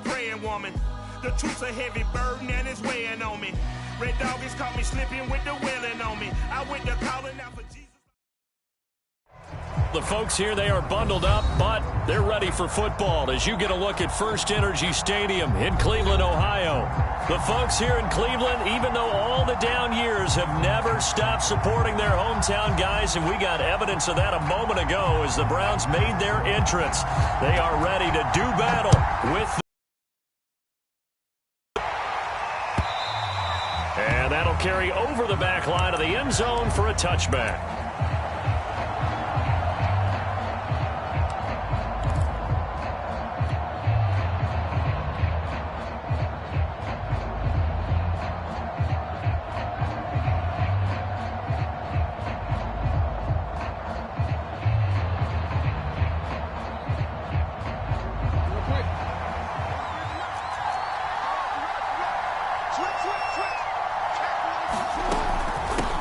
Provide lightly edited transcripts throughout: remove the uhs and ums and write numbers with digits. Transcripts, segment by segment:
praying woman. The truth's a heavy burden and it's weighing on me. Red Dog has caught me slipping with the wailing on me. I went to calling out for Jesus. The folks here, they are bundled up, but they're ready for football as you get a look at First Energy Stadium in Cleveland, Ohio. The folks here in Cleveland, even though all the down years, have never stopped supporting their hometown guys, and we got evidence of that a moment ago as the Browns made their entrance. They are ready to do battle with and that'll carry over the back line of the end zone for a touchback.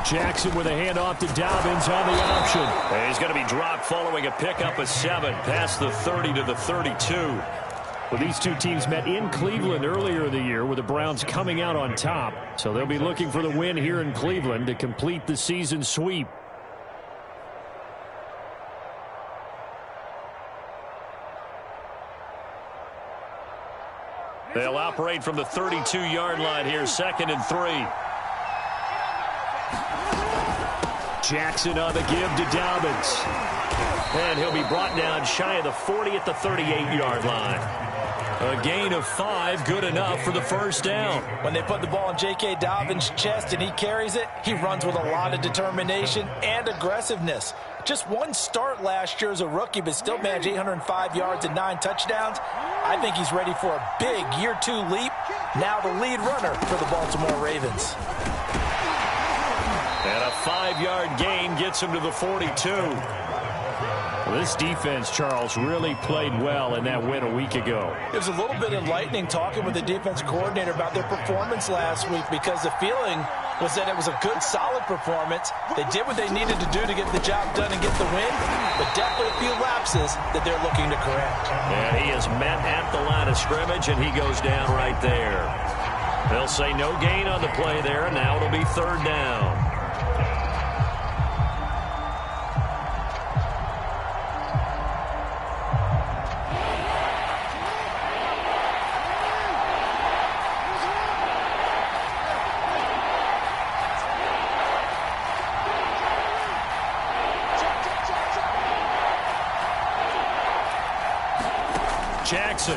Jackson with a handoff to Dobbins on the option. And he's going to be dropped following a pickup of 7 past the 30 to the 32. Well, these two teams met in Cleveland earlier in the year with the Browns coming out on top. So they'll be looking for the win here in Cleveland to complete the season sweep. They'll operate from the 32-yard line here, 2nd and 3. Jackson on the give to Dobbins. And he'll be brought down shy of the 40 at the 38-yard line. A gain of 5, good enough for the first down. When they put the ball in J.K. Dobbins' chest and he carries it, he runs with a lot of determination and aggressiveness. Just one start last year as a rookie, but still managed 805 yards and 9 touchdowns. I think he's ready for a big year 2 leap. Now the lead runner for the Baltimore Ravens. And a 5-yard gain gets him to the 42. Well, this defense, Charles, really played well in that win a week ago. It was a little bit enlightening talking with the defense coordinator about their performance last week because the feeling was that it was a good, solid performance. They did what they needed to do to get the job done and get the win, but definitely a few lapses that they're looking to correct. And he is met at the line of scrimmage, and he goes down right there. They'll say no gain on the play there, and now it'll be 3rd down. Jackson.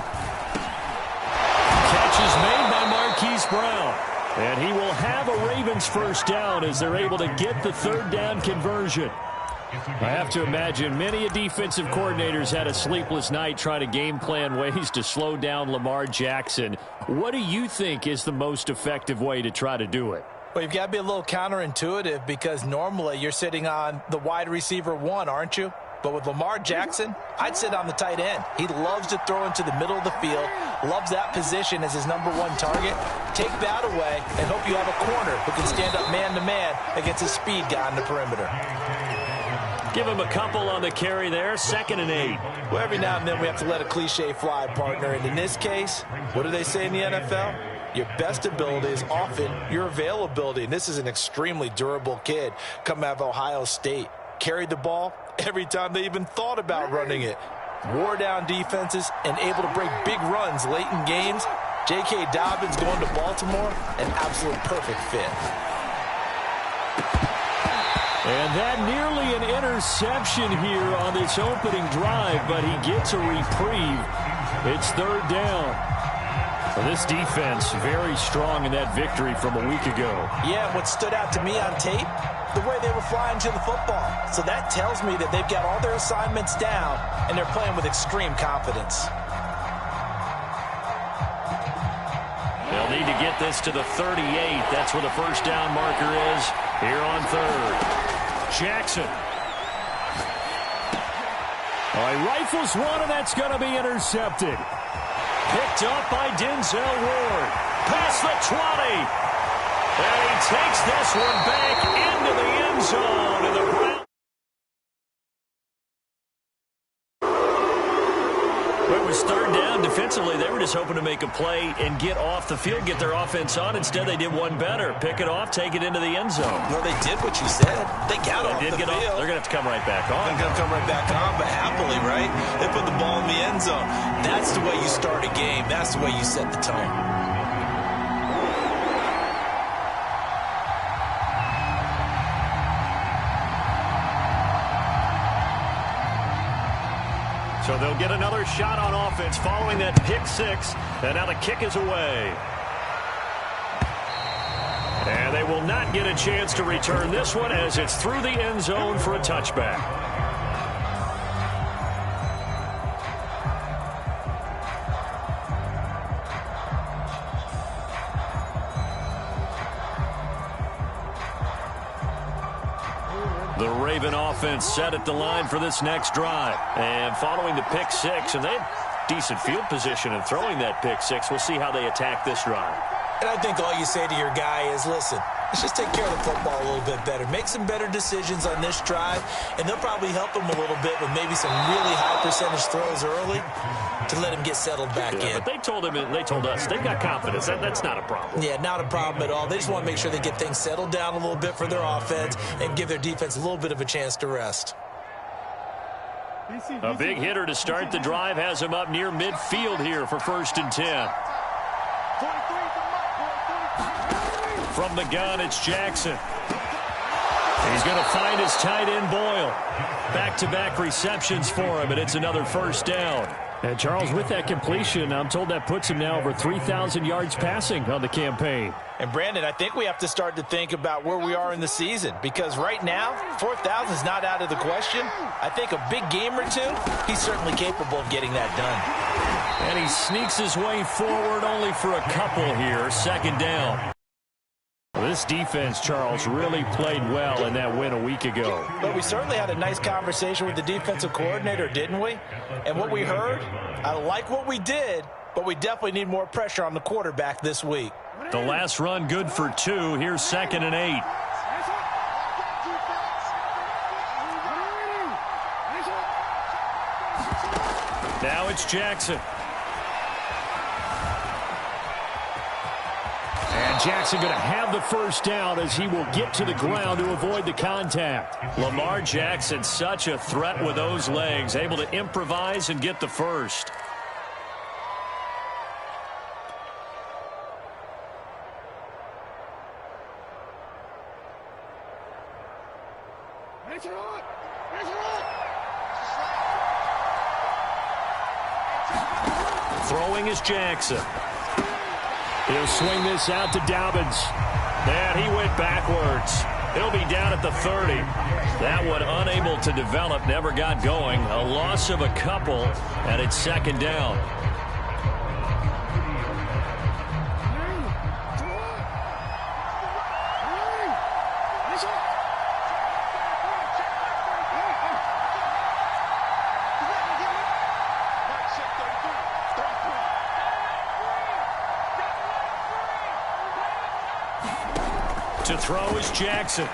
Catch is made by Marquise Brown. And he will have a Ravens first down as they're able to get the 3rd down conversion. I have to imagine many defensive coordinators had a sleepless night trying to game plan ways to slow down Lamar Jackson. What do you think is the most effective way to try to do it? Well, you've got to be a little counterintuitive because normally you're sitting on the wide receiver 1, aren't you? But with Lamar Jackson, I'd sit on the tight end. He loves to throw into the middle of the field, loves that position as his #1 target. Take that away and hope you have a corner who can stand up man-to-man against a speed guy on the perimeter. Give him a couple on the carry there, 2nd and 8. Well, every now and then we have to let a cliche fly, partner. And in this case, what do they say in the NFL? Your best ability is often your availability. And this is an extremely durable kid coming out of Ohio State. Carried the ball every time they even thought about running it. Wore down defenses and able to break big runs late in games. J.K. Dobbins going to Baltimore, an absolute perfect fit. And that nearly an interception here on this opening drive, but he gets a reprieve. It's 3rd down. Well, this defense very strong in that victory from a week ago. Yeah, what stood out to me on tape, the way they were flying to the football. So that tells me that they've got all their assignments down and they're playing with extreme confidence. They'll need to get this to the 38. That's where the first down marker is here on 3rd. Jackson. All right, rifles one, and that's going to be intercepted. Picked up by Denzel Ward. Past the 20. And he takes this one back into the end zone. And the Browns. It was 3rd down. Defensively, they were just hoping to make a play and get off the field, get their offense on. Instead, they did one better. Pick it off, take it into the end zone. Well, they did what you said. They got off the field. They're going to have to come right back on. They're going to come right back on, but happily, right? They put the ball in the end zone. That's the way you start a game. That's the way you set the tone. So they'll get another shot on offense following that pick six. And now the kick is away. And they will not get a chance to return this one as it's through the end zone for a touchback. The Raven offense set at the line for this next drive. And following the pick six, and they have decent field position in throwing that pick six. We'll see how they attack this drive. And I think all you say to your guy is, listen, let's just take care of the football a little bit better. Make some better decisions on this drive, and they'll probably help him a little bit with maybe some really high percentage throws early to let him get settled back in. But they told him, and they told us, they've got confidence. That's not a problem. Yeah, not a problem at all. They just want to make sure they get things settled down a little bit for their offense and give their defense a little bit of a chance to rest. A big hitter to start the drive has him up near midfield here for 1st and 10. From the gun, it's Jackson. He's going to find his tight end, Boyle. Back-to-back receptions for him, and it's another first down. And, Charles, with that completion, I'm told that puts him now over 3,000 yards passing on the campaign. And, Brandon, I think we have to start to think about where we are in the season, because right now, 4,000 is not out of the question. I think a big game or two, he's certainly capable of getting that done. And he sneaks his way forward only for a couple here, 2nd down. This defense, Charles, really played well in that win a week ago. But we certainly had a nice conversation with the defensive coordinator, didn't we? And what we heard, I like what we did, but we definitely need more pressure on the quarterback this week. The last run good for 2. Here's 2nd and 8. Now it's Jackson. And Jackson going to have the first down as he will get to the ground to avoid the contact. Lamar Jackson, such a threat with those legs, able to improvise and get the first. Throwing is Jackson. He'll swing this out to Dobbins. And he went backwards. He'll be down at the 30. That one unable to develop, never got going. A loss of a couple, and it's 2nd down. To throw is Jackson.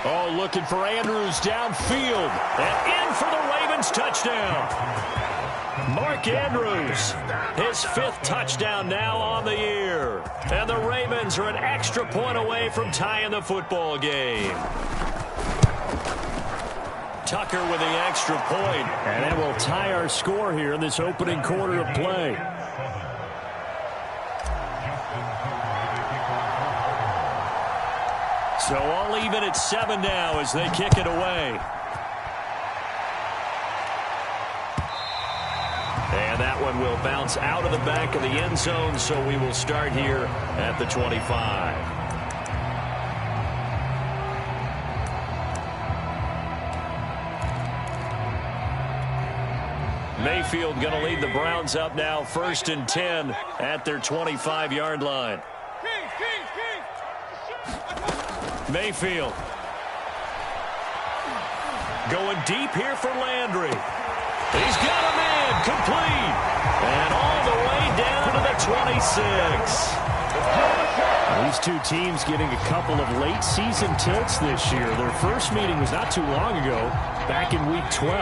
Oh, looking for Andrews downfield. And in for the Ravens touchdown. Mark Andrews, his 5th touchdown now on the year. And the Ravens are an extra point away from tying the football game. Tucker with the extra point. And that will tie our score here in this opening quarter of play. So all even at 7 now as they kick it away. And that one will bounce out of the back of the end zone, so we will start here at the 25. Mayfield going to lead the Browns up now, 1st and 10 at their 25-yard line. Mayfield going deep here for Landry. He's got a man complete. And all the way down to the 26. These two teams getting a couple of late season tilts this year. Their first meeting was not too long ago. back in Week 12.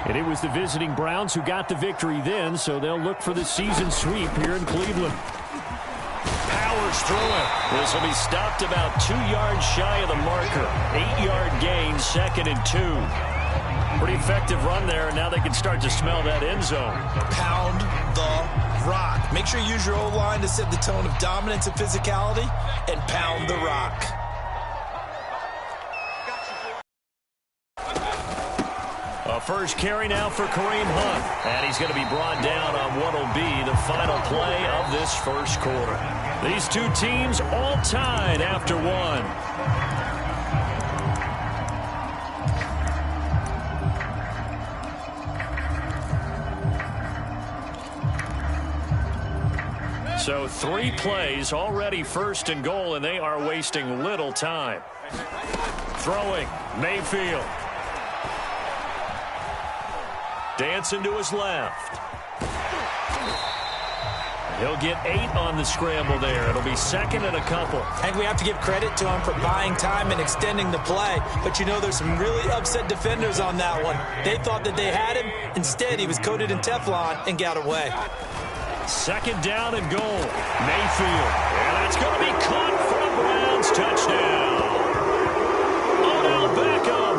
And it was the visiting Browns who got the victory then, so they'll look for the season sweep here in Cleveland. Powers through it. This will be stopped about 2 yards shy of the marker. 8-yard gain, 2nd and 2. Pretty effective run there, and now they can start to smell that end zone. Pound the rock. Make sure you use your O-line to set the tone of dominance and physicality, and pound the rock. A first carry now for Kareem Hunt. And he's going to be brought down on what will be the final play of this first quarter. These two teams all tied after one. So 3 plays already 1st and goal, and they are wasting little time. Throwing, Mayfield. Dancing to his left. He'll get 8 on the scramble there. It'll be 2nd and a couple. I think we have to give credit to him for buying time and extending the play. But, you know, there's some really upset defenders on that one. They thought that they had him. Instead, he was coated in Teflon and got away. 2nd down and goal. Mayfield. And that's going to be caught for a Browns touchdown. Odell Beckham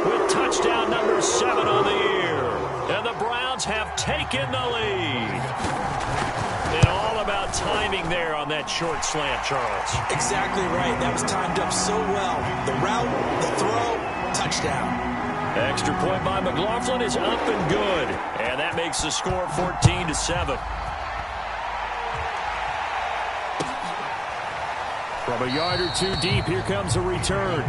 with touchdown number 7 on the year. And the Browns have taken the lead. And all about timing there on that short slant, Charles. Exactly right. That was timed up so well. The route, the throw, touchdown. Extra point by McLaughlin is up and good. And that makes the score 14-7. From a yard or 2 deep, here comes a return.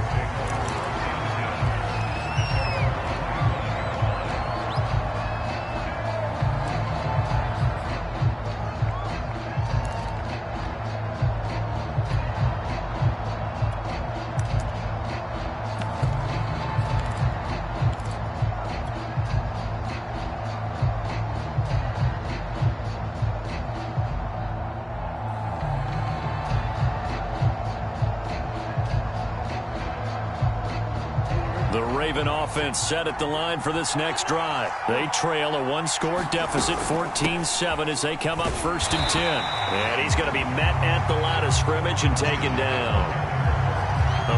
The Raven offense set at the line for this next drive. They trail a 1-score deficit, 14-7, as they come up 1st and 10. And he's going to be met at the line of scrimmage and taken down.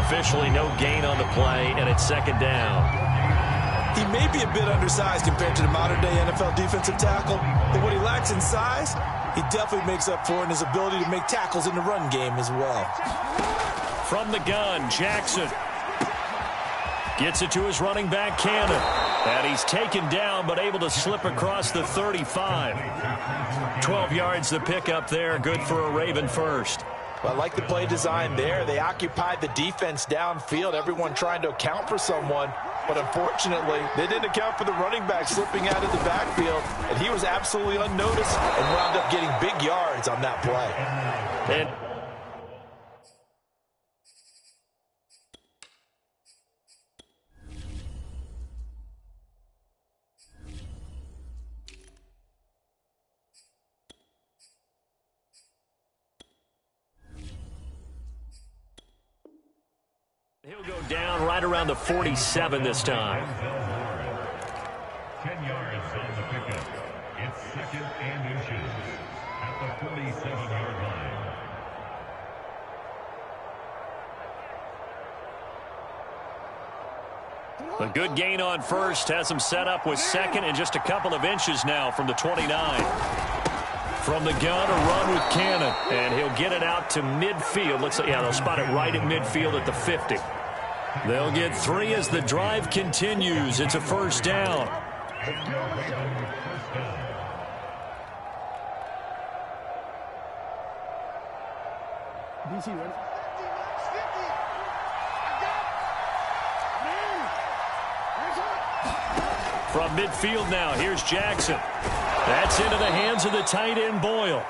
Officially no gain on the play, and it's 2nd down. He may be a bit undersized compared to the modern-day NFL defensive tackle, but what he lacks in size, he definitely makes up for in his ability to make tackles in the run game as well. From the gun, Jackson. Gets it to his running back, Cannon. And he's taken down, but able to slip across the 35. 12 yards the pickup there. Good for a Raven first. Well, I like the play design there. They occupied the defense downfield, everyone trying to account for someone. But unfortunately, they didn't account for the running back slipping out of the backfield. And he was absolutely unnoticed and wound up getting big yards on that play. And he'll go down right around the 47 this time. 10 yards on the pickup. It's 2nd and inches at the 47-yard line. A good gain on first has him set up with 2nd and just a couple of inches now from the 29. From the gun, a run with Cannon, and he'll get it out to midfield. Looks like, yeah, they'll spot it right at midfield at the 50. They'll get 3 as the drive continues. It's a 1st down. From midfield now, here's Jackson. That's into the hands of the tight end, Boyle.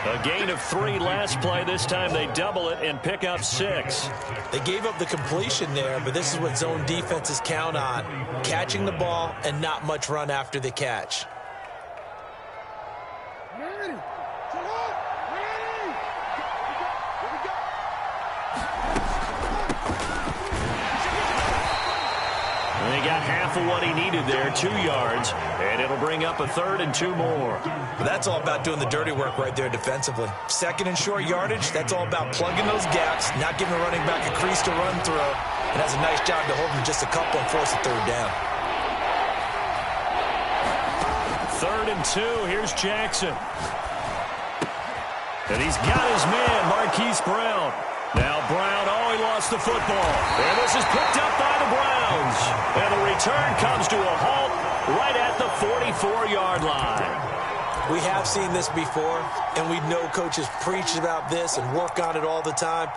A gain of 3 last play. This time they double it and pick up 6. They gave up the completion there, but this is what zone defenses count on. Catching the ball and not much run after the catch. And they got half of what he needed there, 2 yards, and it'll bring up a 3rd and 2 more. Well, that's all about doing the dirty work right there defensively. 2nd and short yardage, that's all about plugging those gaps, not giving the running back a crease to run through, and has a nice job to hold him just a couple and force a 3rd down. 3rd and 2, here's Jackson. And he's got his man, Marquise Brown. Now Brown, he lost the football. And this is picked up by the Browns. And the return comes to a halt right at the 44-yard line. We have seen this before, and we know coaches preach about this and work on it all the time.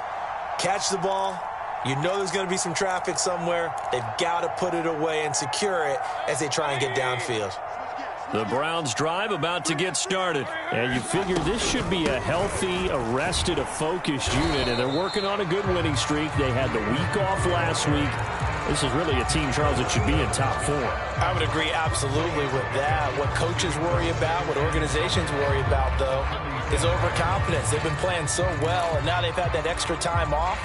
Catch the ball. You know there's going to be some traffic somewhere. They've got to put it away and secure it as they try and get downfield. The Browns drive about to get started. And you figure this should be a healthy, arrested, a focused unit. And they're working on a good winning streak. They had the week off last week. This is really a team, Charles, that should be in top 4. I would agree absolutely with that. What coaches worry about, what organizations worry about, though, is overconfidence. They've been playing so well, and now they've had that extra time off.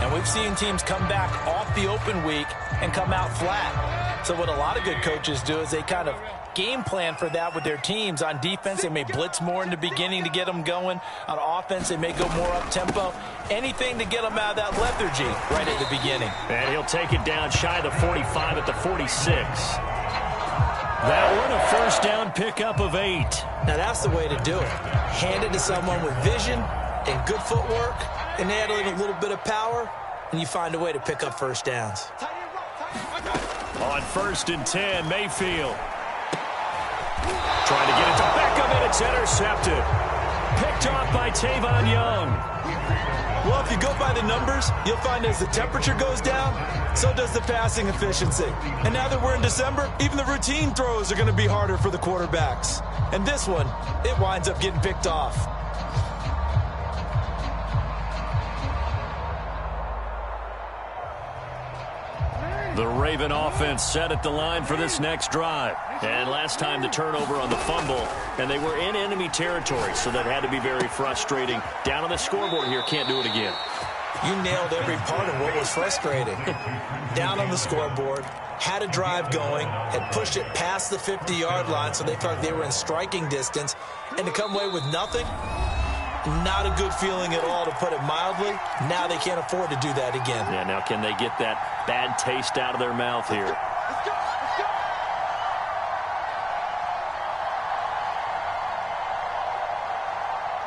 And we've seen teams come back off the open week and come out flat. So what a lot of good coaches do is they kind of game plan for that with their teams. On defense, they may blitz more in the beginning to get them going. On offense, they may go more up-tempo. Anything to get them out of that lethargy right at the beginning. And he'll take it down shy of the 45 at the 46. That one, a first down pickup of 8. Now, that's the way to do it. Hand it to someone with vision and good footwork, and add a little bit of power, and you find a way to pick up first downs. On 1st and 10, Mayfield. Trying to get it to Beckham, and it's intercepted. Picked off by Tavon Young. Well, if you go by the numbers, you'll find as the temperature goes down, so does the passing efficiency. And now that we're in December, even the routine throws are going to be harder for the quarterbacks. And this one, it winds up getting picked off. The Raven offense set at the line for this next drive. And last time the turnover on the fumble, and they were in enemy territory, so that had to be very frustrating. Down on the scoreboard here, can't do it again. You nailed every part of what was frustrating. Down on the scoreboard, had a drive going, had pushed it past the 50-yard line, so they felt they were in striking distance, and to come away with nothing, not a good feeling at all, to put it mildly. Now they can't afford to do that again. Yeah, now can they get that bad taste out of their mouth here?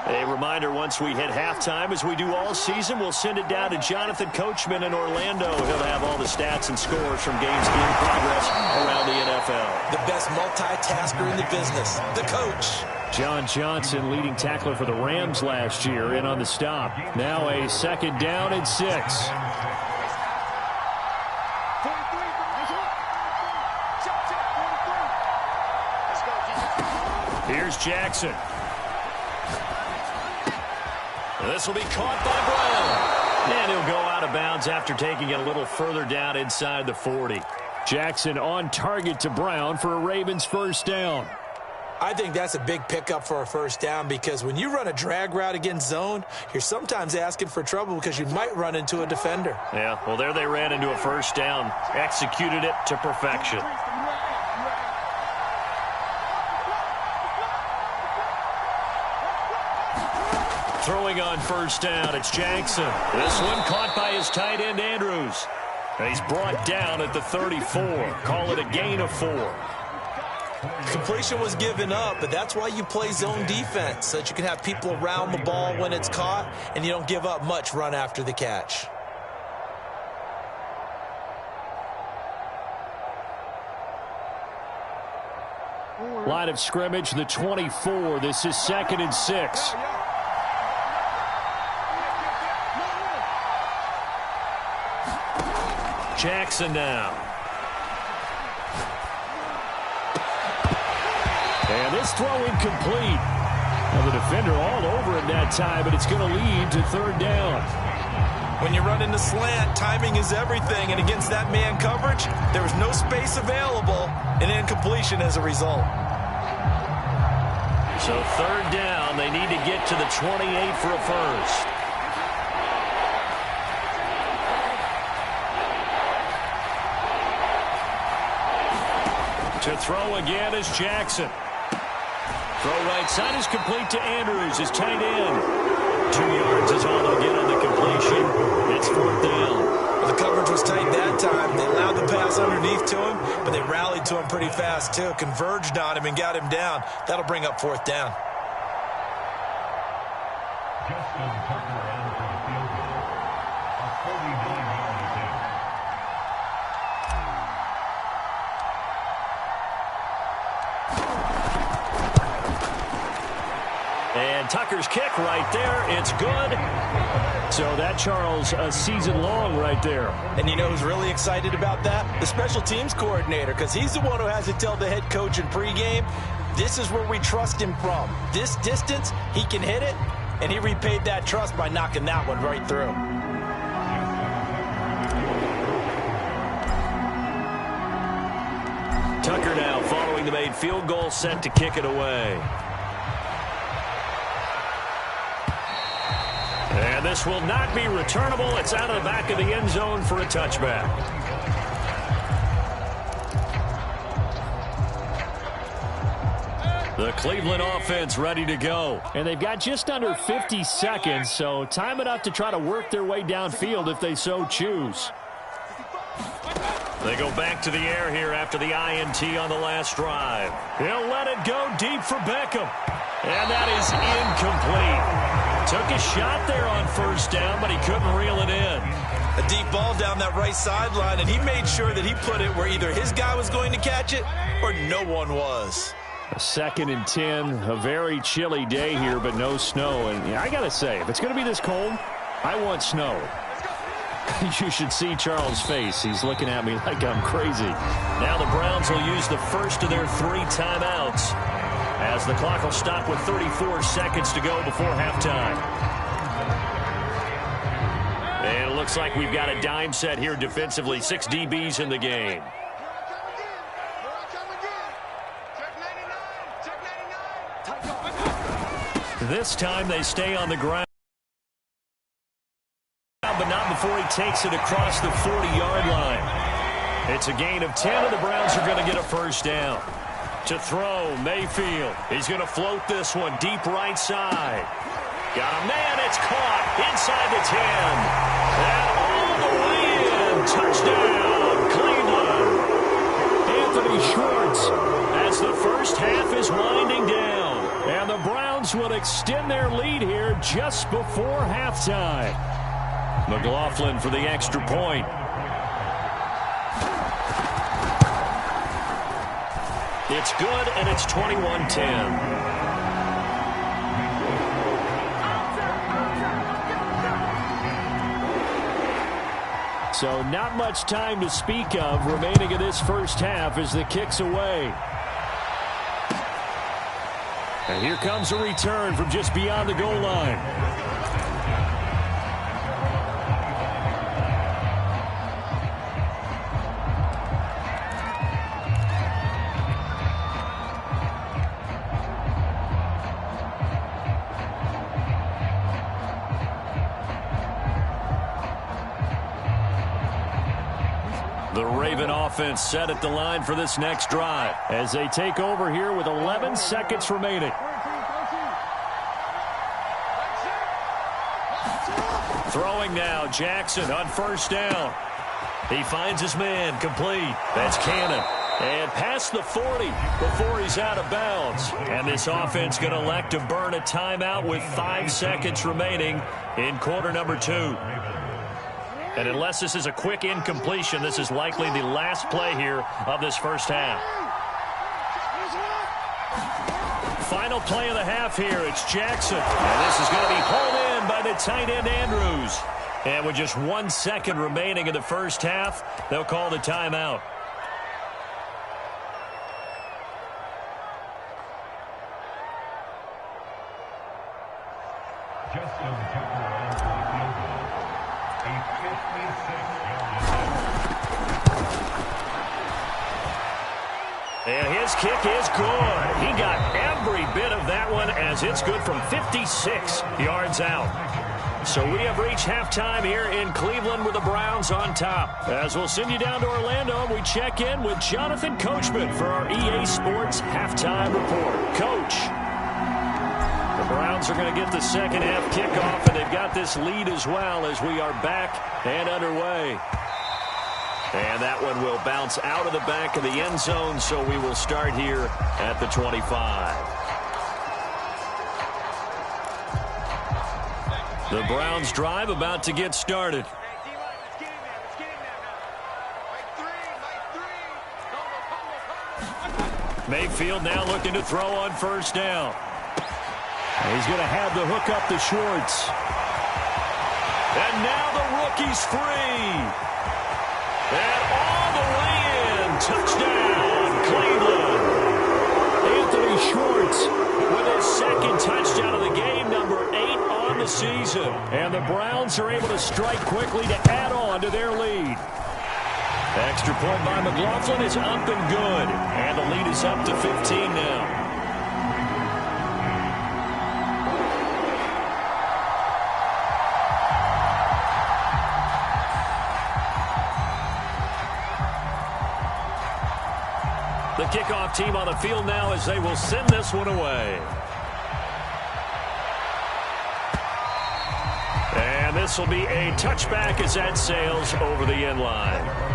A reminder, once we hit halftime, as we do all season, we'll send it down to Jonathan Coachman in Orlando. He'll have all the stats and scores from games in progress around the NFL. The best multitasker in the business, the coach. John Johnson, leading tackler for the Rams last year, in on the stop. Now a 2nd down and 6. Here's Jackson. This will be caught by Brown. And he'll go out of bounds after taking it a little further down inside the 40. Jackson on target to Brown for a Ravens first down. I think that's a big pickup for a first down, because when you run a drag route against zone, you're sometimes asking for trouble because you might run into a defender. Yeah, well, there they ran into a first down. Executed it to perfection. Throwing on first down, it's Jackson. This one caught by his tight end, Andrews. And he's brought down at the 34. Call it a gain of 4. Completion was given up, but that's why you play zone defense, so that you can have people around the ball when it's caught, and you don't give up much run after the catch. Line of scrimmage, the 24. This is 2nd and 6. Jackson now. And this throw incomplete. Now the defender all over it that time, but it's going to lead to 3rd down. When you run into slant, timing is everything, and against that man coverage, there was no space available, and incompletion as a result. So 3rd down, they need to get to the 28 for a first. To throw again is Jackson. Throw right side is complete to Andrews, his tight end. 2 yards is all they'll get on the completion. It's 4th down. Well, the coverage was tight that time. They allowed the pass underneath to him, but they rallied to him pretty fast, too. Converged on him and got him down. That'll bring up 4th down. Justin Tucker on for the field goal. A 49-yard attempt. And Tucker's kick right there. It's good. So that, Charles, a season long right there. And you know who's really excited about that? The special teams coordinator, because he's the one who has to tell the head coach in pregame, this is where we trust him from. This distance, he can hit it, and he repaid that trust by knocking that one right through. Tucker now following the made field goal, set to kick it away. And this will not be returnable. It's out of the back of the end zone for a touchback. The Cleveland offense ready to go. And they've got just under 50 seconds, so time enough to try to work their way downfield if they so choose. They go back to the air here after the INT on the last drive. He'll let it go deep for Beckham. And that is incomplete. Took a shot there on 1st down, but he couldn't reel it in. A deep ball down that right sideline, and he made sure that he put it where either his guy was going to catch it or no one was. A 2nd and 10, a very chilly day here, but no snow. And I got to say, if it's going to be this cold, I want snow. You should see Charles' face. He's looking at me like I'm crazy. Now the Browns will use the first of their 3 timeouts, as the clock will stop with 34 seconds to go before halftime. And it looks like we've got a dime set here defensively. 6 DBs in the game. This time they stay on the ground, but not before he takes it across the 40-yard line. It's a gain of 10, and the Browns are going to get a 1st down. To throw, Mayfield. He's going to float this one deep right side. Got a man. It's caught inside the 10. And all the way in. Touchdown, Cleveland. Anthony Schwartz, as the first half is winding down. And the Browns will extend their lead here just before halftime. McLaughlin for the extra point. It's good, and it's 21-10. So not much time to speak of remaining in this first half as the kick's away. And here comes a return from just beyond the goal line. The Raven offense set at the line for this next drive as they take over here with 11 seconds remaining. Throwing now, Jackson on 1st down. He finds his man, complete. That's Cannon. And past the 40 before he's out of bounds. And this offense going to elect to burn a timeout with 5 seconds remaining in quarter number 2. And unless this is a quick incompletion, this is likely the last play here of this first half. Final play of the half here. It's Jackson. And this is going to be hauled in by the tight end, Andrews. And with just 1 second remaining in the first half, they'll call the timeout. Justin Tucker on for the field goal. A 56-yard And his kick is good. He got every bit of that one as it's good from 56 yards out. So we have reached halftime here in Cleveland with the Browns on top. As we'll send you down to Orlando, we check in with Jonathan Coachman for our EA Sports Halftime Report. Coach, the Browns are going to get the second half kickoff, and they've got this lead as well as we are back and underway. And that one will bounce out of the back of the end zone, so we will start here at the 25. The Browns drive about to get started. Mayfield now looking to throw on first down. He's going to have the hook up to Schwartz. And now the rookie's free. And all the way in. Touchdown, Cleveland. Anthony Schwartz with his second touchdown of the game, number 8 on the season. And the Browns are able to strike quickly to add on to their lead. Extra point by McLaughlin is up and good. And the lead is up to 15 now. The kickoff team on the field now as they will send this one away. And this will be a touchback as that sails over the end line.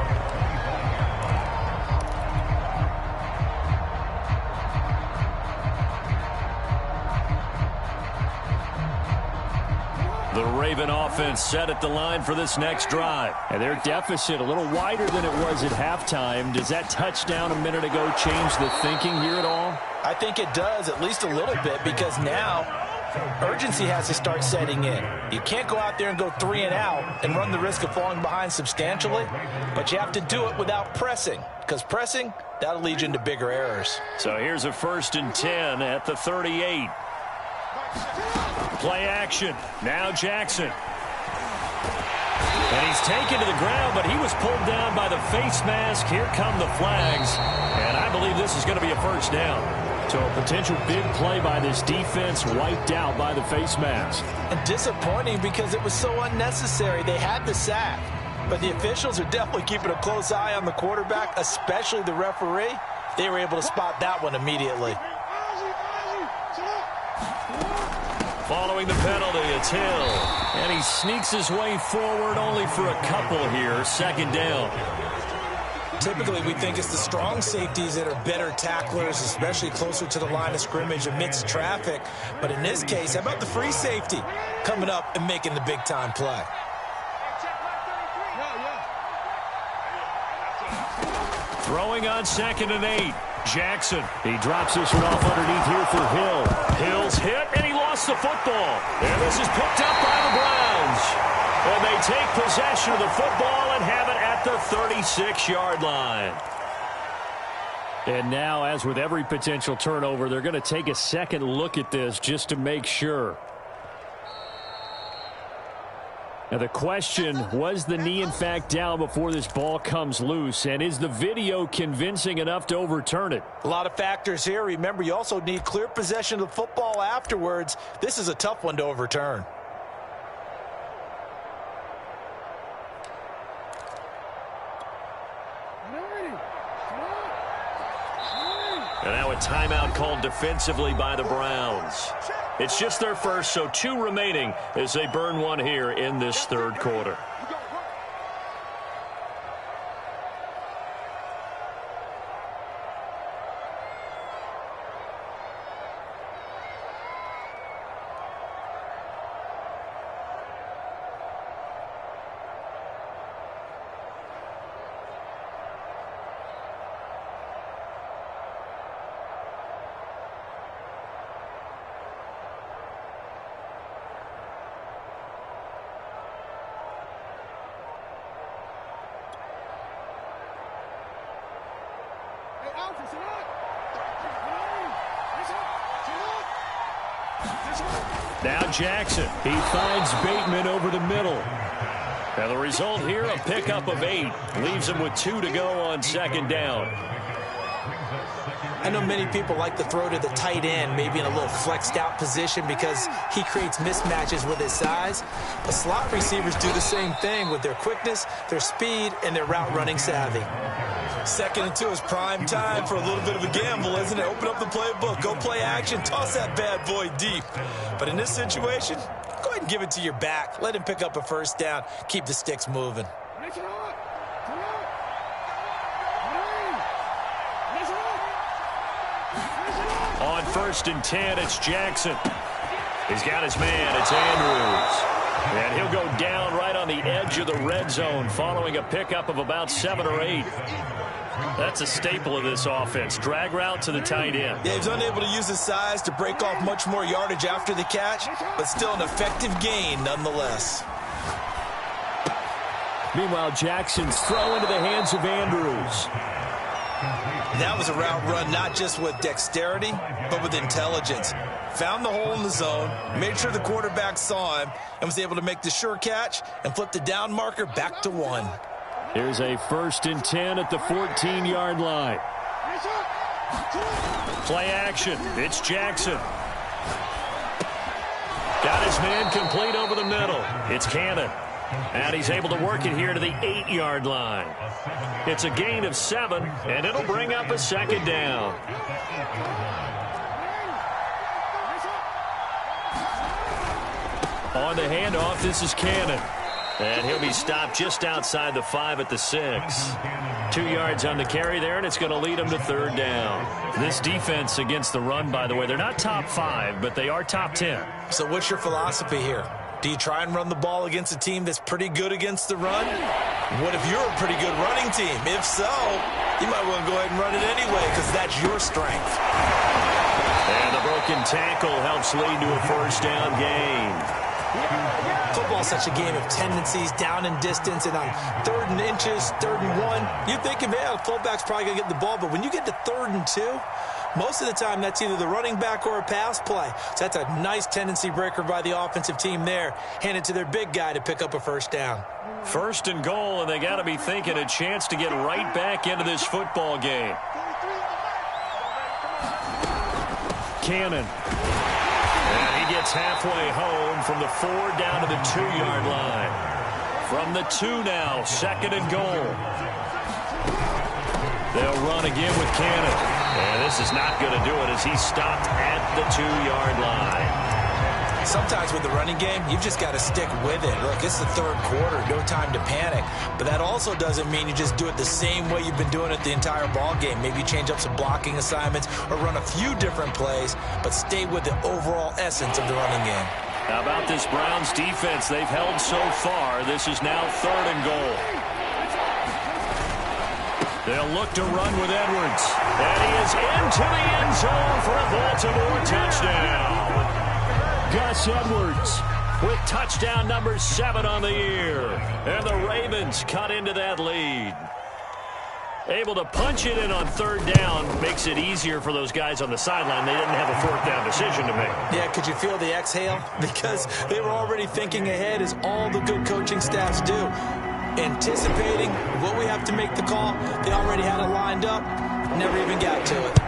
The Raven offense set at the line for this next drive. And their deficit a little wider than it was at halftime. Does that touchdown a minute ago change the thinking here at all? I think it does, at least a little bit, because now urgency has to start setting in. You can't go out there and go 3 and out and run the risk of falling behind substantially, but you have to do it without pressing, because pressing, that'll lead you into bigger errors. So here's a 1st and 10 at the 38. Play action. Now Jackson. And he's taken to the ground, but he was pulled down by the face mask. Here come the flags. And I believe this is going to be a first down. So a potential big play by this defense wiped out by the face mask. And disappointing because it was so unnecessary. They had the sack. But the officials are definitely keeping a close eye on the quarterback, especially the referee. They were able to spot that one immediately. Following the penalty, it's Hill. And he sneaks his way forward only for a couple here. 2nd down. Typically, we think it's the strong safeties that are better tacklers, especially closer to the line of scrimmage amidst traffic. But in this case, how about the free safety coming up and making the big-time play? Throwing on 2nd and 8. Jackson. He drops this one off underneath here for Hill. Hill's hit, and he lost the football. And this is picked up by the Browns. And they take possession of the football and have it at the 36-yard line. And now, as with every potential turnover, they're going to take a second look at this just to make sure. Now the question, was the knee in fact down before this ball comes loose? And is the video convincing enough to overturn it? A lot of factors here. Remember, you also need clear possession of the football afterwards. This is a tough one to overturn. And now a timeout called defensively by the Browns. It's just their first, so 2 remaining as they burn one here in this 3rd quarter. Now Jackson. He finds Bateman over the middle. And the result here, a pickup of 8. Leaves him with 2 to go on 2nd down. I know many people like to throw to the tight end, maybe in a little flexed out position because he creates mismatches with his size. But slot receivers do the same thing with their quickness, their speed, and their route running savvy. 2nd and 2 is prime time for a little bit of a gamble, isn't it? Open up the playbook, go play action, toss that bad boy deep. But in this situation, go ahead and give it to your back. Let him pick up a first down. Keep the sticks moving. On 1st and 10, it's Jackson. He's got his man. It's Andrews. And he'll go down right on the edge of the red zone following a pickup of about 7 or 8. That's a staple of this offense. Drag route to the tight end. Yeah, he's unable to use his size to break off much more yardage after the catch, but still an effective gain nonetheless. Meanwhile, Jackson's throw into the hands of Andrews. That was a route run not just with dexterity, but with intelligence. Found the hole in the zone, made sure the quarterback saw him, and was able to make the sure catch and flip the down marker back to 1. Here's a 1st and 10 at the 14-yard line. Play action. It's Jackson. Got his man complete over the middle. It's Cannon. And he's able to work it here to the 8-yard line. It's a gain of 7, and it'll bring up a 2nd down. On the handoff, this is Cannon. And he'll be stopped just outside the 5 at the 6. 2 yards on the carry there, and it's going to lead him to 3rd down. This defense against the run, by the way, they're not top 5, but they are top 10. So what's your philosophy here? Do you try and run the ball against a team that's pretty good against the run? What if you're a pretty good running team? If so, you might want to go ahead and run it anyway because that's your strength. And the broken tackle helps lead to a 1st down gain. Football's such a game of tendencies, down in distance, and on 3rd and inches, 3rd and 1, you're thinking, man, the fullback's probably going to get the ball. But when you get to 3rd and 2, most of the time that's either the running back or a pass play. So that's a nice tendency breaker by the offensive team there. Hand it to their big guy to pick up a 1st down. 1st and goal, and they got to be thinking a chance to get right back into this football game. Cannon. And he gets halfway home from the 4 down to the 2-yard line. From the 2 now, 2nd and goal. They'll run again with Cannon. And this is not going to do it as he's stopped at the 2-yard line. Sometimes with the running game, you've just got to stick with it. Look, it's the 3rd quarter, no time to panic. But that also doesn't mean you just do it the same way you've been doing it the entire ball game. Maybe change up some blocking assignments or run a few different plays, but stay with the overall essence of the running game. How about this Browns defense they've held so far? This is now 3rd and goal. They'll look to run with Edwards. And he is into the end zone for a Baltimore touchdown. Gus Edwards with touchdown number 7 on the year. And the Ravens cut into that lead. Able to punch it in on 3rd down makes it easier for those guys on the sideline. They didn't have a 4th down decision to make. Yeah, could you feel the exhale? Because they were already thinking ahead, as all the good coaching staffs do. Anticipating what we have to make the call. They already had it lined up. Never even got to it.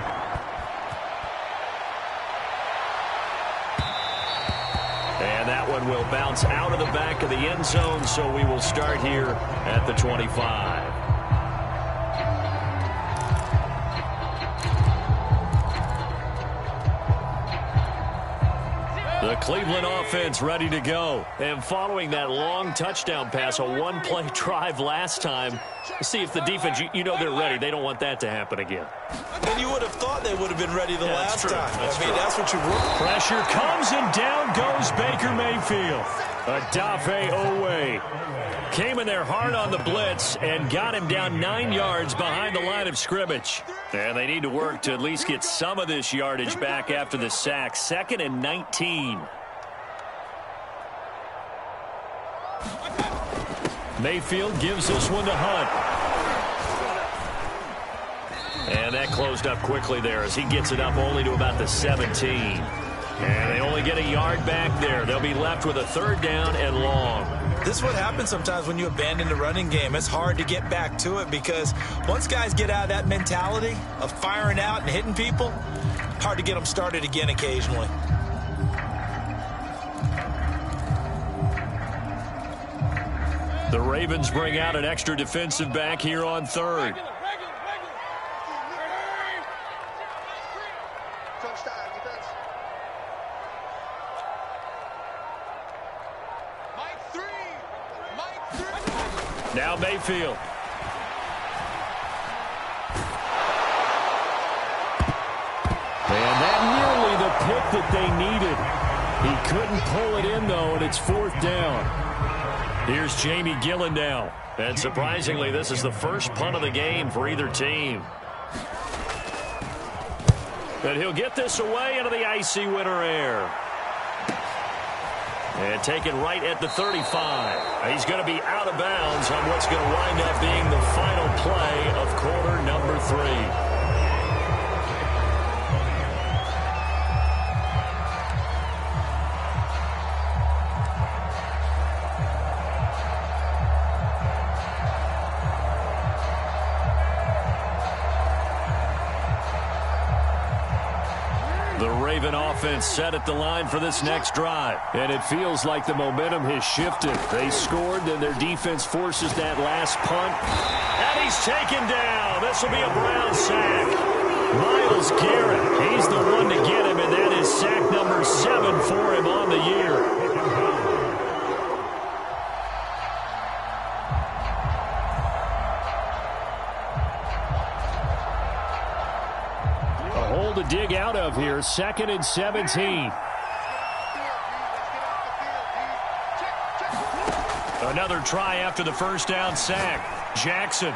And that one will bounce out of the back of the end zone, so we will start here at the 25. The Cleveland offense ready to go. And following that long touchdown pass, a one-play drive last time, see if the defense, you know they're ready. They don't want that to happen again. And you would have thought they would have been ready the last time. That's what you wrote. Pressure comes and down goes Baker Mayfield. Odafe Owe came in there hard on the blitz and got him down 9 yards behind the line of scrimmage. And they need to work to at least get some of this yardage back after the sack. 2nd and 19. Mayfield gives this one to Hunt. And that closed up quickly there as he gets it up only to about the 17. And they only get a yard back there. They'll be left with a 3rd down and long. This is what happens sometimes when you abandon the running game. It's hard to get back to it because once guys get out of that mentality of firing out and hitting people, hard to get them started again occasionally. The Ravens bring out an extra defensive back here on 3rd. Now Mayfield. And that nearly the pick that they needed. He couldn't pull it in, though, and it's 4th down. Here's Jamie Gillen now. And surprisingly, this is the first punt of the game for either team. And he'll get this away into the icy winter air. And taken right at the 35. He's going to be out of bounds on what's going to wind up being the final play of quarter number 3. The Raven offense set at the line for this next drive. And it feels like the momentum has shifted. They scored, then their defense forces that last punt. And he's taken down. This will be a Brown sack. Myles Garrett, he's the one to get him, and that is sack number 7 for him on the year. To dig out of here, 2nd and 17. Another try after the first down sack. Jackson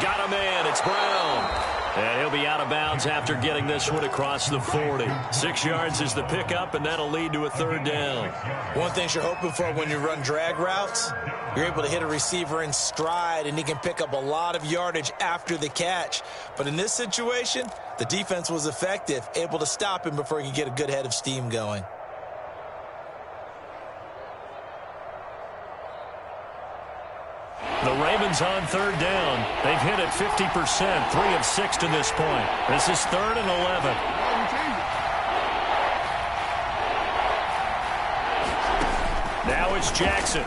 got a man. It's Brown. And he'll be out of bounds after getting this one across the 40. 6 yards is the pickup, and that'll lead to a 3rd down. One thing you're hoping for when you run drag routes, you're able to hit a receiver in stride, and he can pick up a lot of yardage after the catch. But in this situation, the defense was effective, able to stop him before he could get a good head of steam going. The Ravens on 3rd down. They've hit it 50%, 3 of 6 to this point. This is 3rd and 11. Now it's Jackson.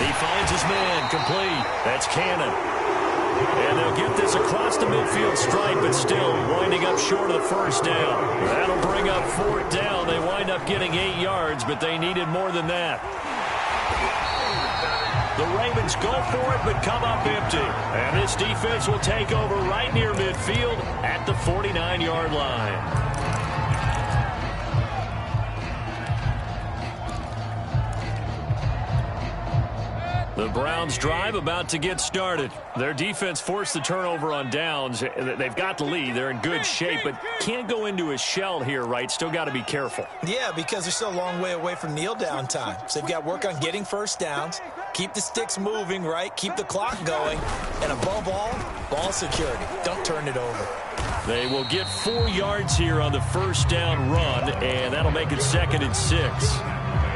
He finds his man, complete. That's Cannon. And they'll get this across the midfield stripe, but still winding up short of the 1st down. That'll bring up 4th down. They wind up getting 8 yards, but they needed more than that. The Ravens go for it, but come up empty. And this defense will take over right near midfield at the 49-yard line. The Browns drive about to get started. Their defense forced the turnover on downs. They've got the lead. They're in good shape, but can't go into a shell here, right? Still got to be careful. Yeah, because they're still a long way away from kneel down time. So they've got to work on getting 1st downs, keep the sticks moving, right? Keep the clock going. And above all, ball security. Don't turn it over. They will get 4 yards here on the 1st down run, and that'll make it 2nd and 6.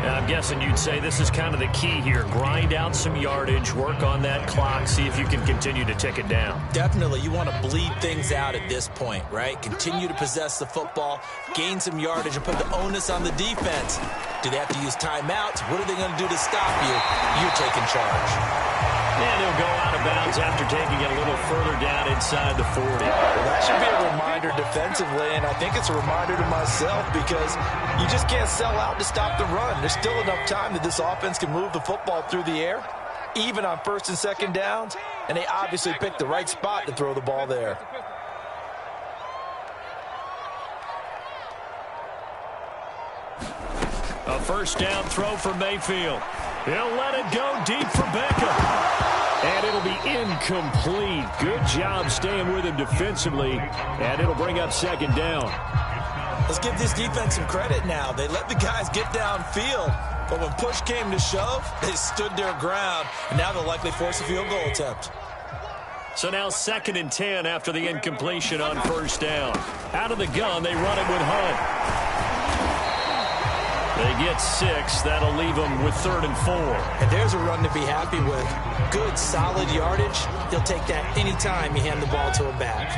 Now, I'm guessing you'd say this is kind of the key here. Grind out some yardage, work on that clock, see if you can continue to tick it down. Definitely. You want to bleed things out at this point, right? Continue to possess the football, gain some yardage, and put the onus on the defense. Do they have to use timeouts? What are they going to do to stop you? You're taking charge. And he'll go out of bounds after taking it a little further down inside the 40. Well, that should be a reminder defensively, and I think it's a reminder to myself because you just can't sell out to stop the run. There's still enough time that this offense can move the football through the air, even on 1st and 2nd downs, and they obviously picked the right spot to throw the ball there. A 1st down throw for Mayfield. He'll let it go deep for Beckham. And it'll be incomplete. Good job staying with him defensively. And it'll bring up 2nd down. Let's give this defense some credit now. They let the guys get downfield. But when push came to shove, they stood their ground. And now they'll likely force a field goal attempt. So now 2nd and 10 after the incompletion on 1st down. Out of the gun, they run it with Hunt. get 6. That'll leave them with 3rd and 4. And there's a run to be happy with. Good, solid yardage. He'll take that anytime you hand the ball to him back.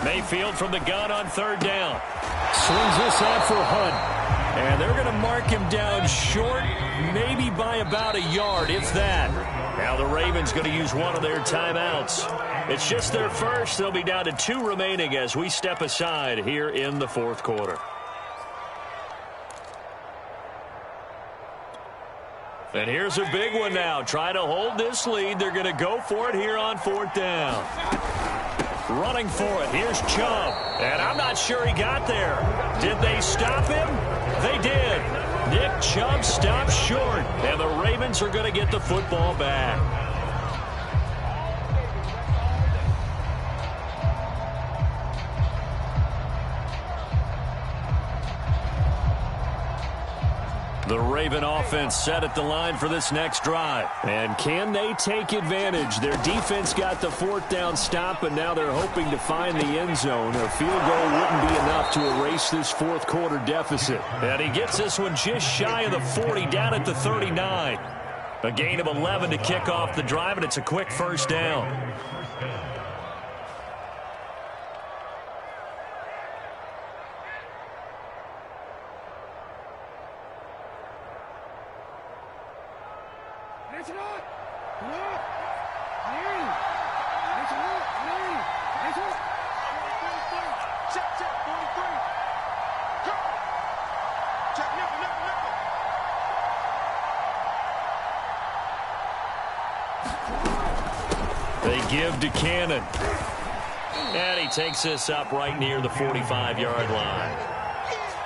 Mayfield from the gun on 3rd down. Swings this out for Hunt. And they're going to mark him down short, maybe by about a yard, if that. Now the Ravens going to use one of their timeouts. It's just their first. They'll be down to 2 remaining as we step aside here in the 4th quarter. And here's a big one now. Trying to hold this lead. They're going to go for it here on 4th down. Running for it. Here's Chubb. And I'm not sure he got there. Did they stop him? They did. Nick Chubb stopped short. And the Ravens are going to get the football back. The Raven offense set at the line for this next drive. And can they take advantage? Their defense got the 4th down stop, and now they're hoping to find the end zone. A field goal wouldn't be enough to erase this 4th quarter deficit. And he gets this one just shy of the 40, down at the 39. A gain of 11 to kick off the drive, and it's a quick 1st down. They give to Cannon. And he takes this up right near the 45-yard line.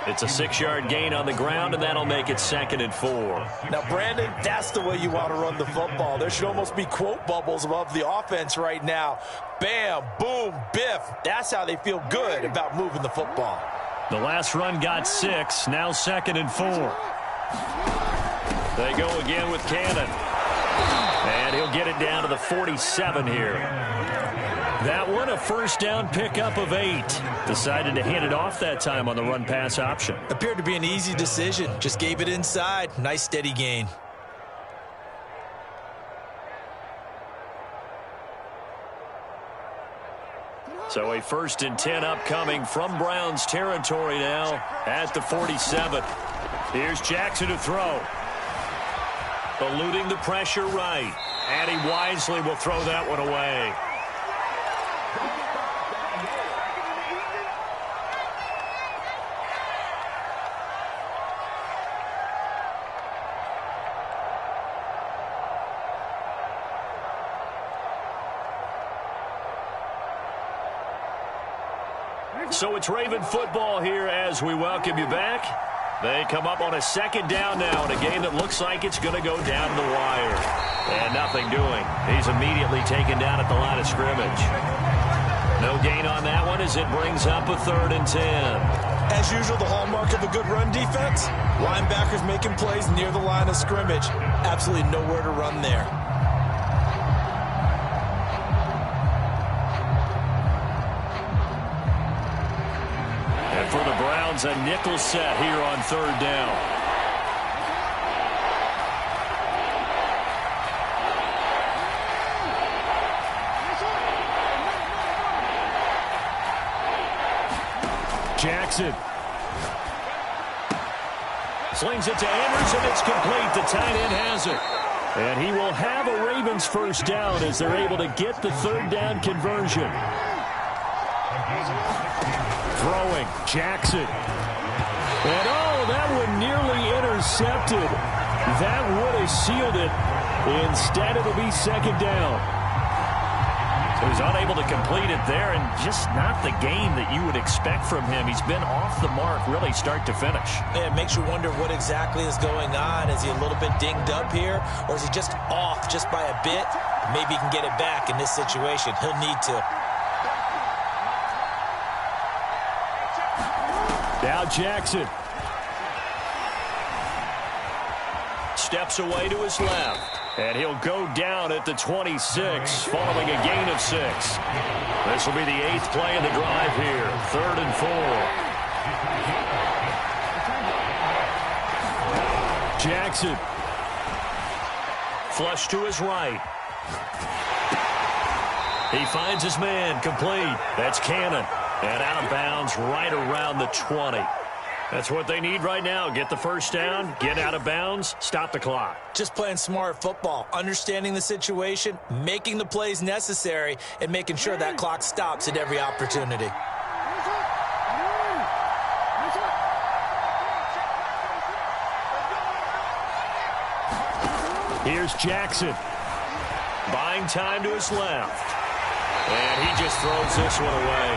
It's a 6-yard gain on the ground, and that'll make it 2nd and 4. Now, Brandon, that's the way you want to run the football. There should almost be quote bubbles above the offense right now. Bam, boom, biff. That's how they feel good about moving the football. The last run got 6, now 2nd and 4. They go again with Cannon. And he'll get it down to the 47 here. That one, a 1st down pickup of 8. Decided to hand it off that time on the run-pass option. Appeared to be an easy decision. Just gave it inside. Nice, steady gain. So a 1st and 10 upcoming from Browns territory now at the 47. Here's Jackson to throw. Eluding the pressure right. And he wisely will throw that one away. So it's Raven football here as we welcome you back. They come up on a 2nd down now in a game that looks like it's going to go down the wire. And nothing doing. He's immediately taken down at the line of scrimmage. No gain on that one as it brings up a 3rd and 10. As usual, the hallmark of a good run defense, linebackers making plays near the line of scrimmage. Absolutely nowhere to run there. And for the Browns, a nickel set here on 3rd down. Jackson slings it to Andrews, and it's complete. The tight end has it. And he will have a Ravens 1st down as they're able to get the 3rd down conversion. Throwing, Jackson. And oh, that one nearly intercepted. That would have sealed it. Instead, it'll be 2nd down. So he's unable to complete it there, and just not the game that you would expect from him. He's been off the mark really start to finish. Yeah, it makes you wonder what exactly is going on. Is he a little bit dinged up here, or is he just off just by a bit? Maybe he can get it back in this situation. He'll need to. Now Jackson steps away to his left. And he'll go down at the 26 following a gain of 6. This will be the 8th play of the drive here. 3rd and 4. Jackson. Flush to his right. He finds his man, complete. That's Cannon. And out of bounds right around the 20. That's what they need right now. Get the first down, get out of bounds, stop the clock. Just playing smart football, understanding the situation, making the plays necessary, and making sure that clock stops at every opportunity. Here's Jackson. Buying time to his left. And he just throws this one away.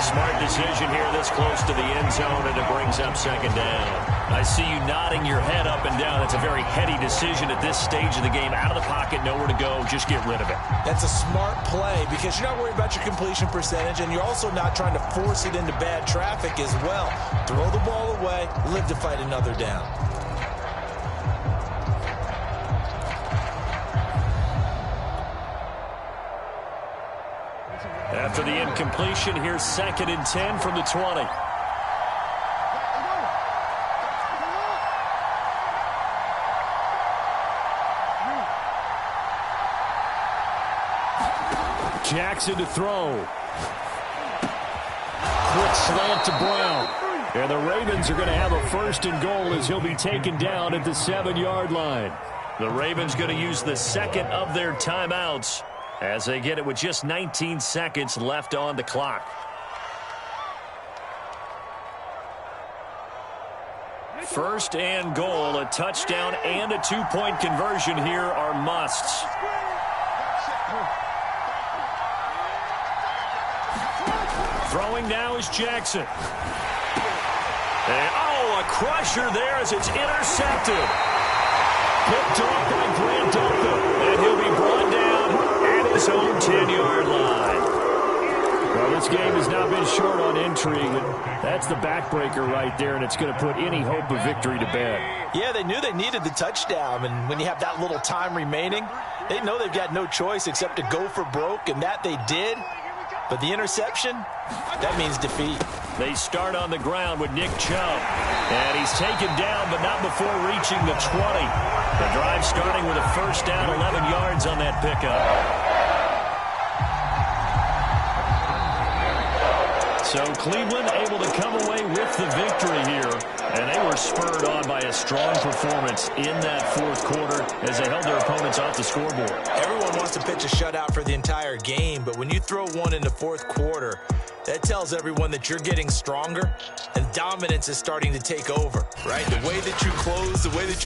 Smart decision here this close to the end zone, and it brings up 2nd down. I see you nodding your head up and down. That's a very heady decision at this stage of the game. Out of the pocket, nowhere to go. Just get rid of it. That's a smart play because you're not worried about your completion percentage, and you're also not trying to force it into bad traffic as well. Throw the ball away, live to fight another down. After the incompletion, here's 2nd and 10 from the 20. Jackson to throw. Quick slant to Brown. And the Ravens are going to have a 1st and goal as he'll be taken down at the 7-yard line. The Ravens going to use the 2nd of their timeouts as they get it with just 19 seconds left on the clock. 1st and goal, a touchdown and a 2-point conversion here are musts. Throwing now is Jackson. And, a crusher there as it's intercepted. Picked off by Grant Delta, and he'll be brought down at his own 10-yard line. Well, this game has not been short on intrigue, and that's the backbreaker right there, and it's going to put any hope of victory to bed. Yeah, they knew they needed the touchdown, and when you have that little time remaining, they know they've got no choice except to go for broke, and that they did. But the interception, that means defeat. They start on the ground with Nick Chubb. And he's taken down, but not before reaching the 20. The drive starting with a 1st down, 11 yards on that pickup. So Cleveland able to come away with the victory here. And they were spurred on by a strong performance in that 4th quarter as they held their opponents off the scoreboard. Everyone wants to pitch a shutout for the entire game, but when you throw one in the 4th quarter, that tells everyone that you're getting stronger and dominance is starting to take over, right? The way that you close, the way that you